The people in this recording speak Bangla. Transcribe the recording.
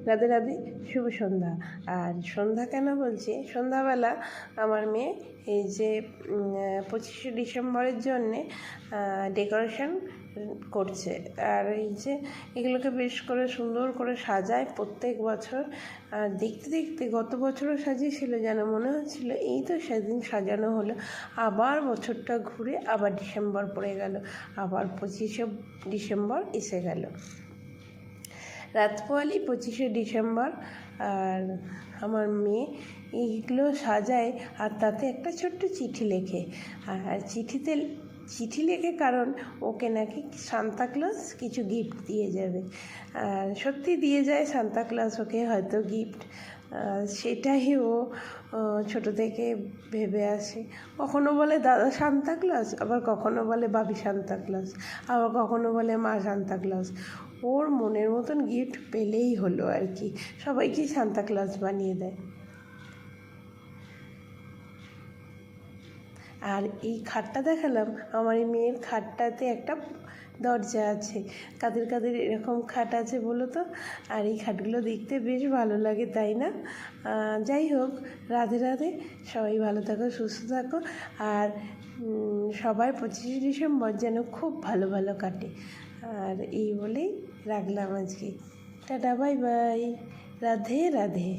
রাধে রাধে, শুভ সন্ধ্যা। আর সন্ধ্যা কেন বলছি, সন্ধ্যাবেলা আমার মেয়ে এই যে 25শে ডিসেম্বরের জন্যে ডেকোরেশন করছে। আর এই যে এগুলোকে বেশ করে সুন্দর করে সাজায় প্রত্যেক বছর। আর দেখতে দেখতে গত বছরও সাজিয়েছিল, যেন মনে হচ্ছিল এই তো সেদিন সাজানো হলো, আবার বছরটা ঘুরে আবার ডিসেম্বর পড়ে গেল, আবার 25শে ডিসেম্বর এসে গেল। রাত পোয়ালি 25শে ডিসেম্বর। আর আমার মেয়ে এইগুলো সাজায় আর তাতে একটা ছোট্ট চিঠি লেখে। আর চিঠি লেখে কারণ ওকে নাকি সান্তাক্লজ কিছু গিফট দিয়ে যাবে। আর সত্যি দিয়ে যায় সান্তাক্লজ ওকে হয়তো গিফট, সেটাই ও ছোটো থেকে ভেবে আসে। কখনো বলে দাদা সান্তাক্লজ, আবার কখনো বলে বাবি সান্তাক্লজ, আবার কখনো বলে মা সান্তাক্লজ। ওর মনের মতন গিফট পেলেই হলো আর কি, সবাইকেই সান্তাক্লজ বানিয়ে দেয়। আর এই খাটটা দেখালাম, আমার এই মেয়ের খাটটাতে একটা দরজা আছে। কাদের কাদের এরকম খাট আছে বলো তো? আর এই খাটগুলো দেখতে বেশ ভালো লাগে, তাই না? যাই হোক, রাধে রাধে, সবাই ভালো থাকো, সুস্থ থাকো। আর সবাই 25শে ডিসেম্বর যেন খুব ভালো ভালো কাটে। আর এই বলেই রাখলাম আজকে। Tata, bye bye, Radhe Radhe.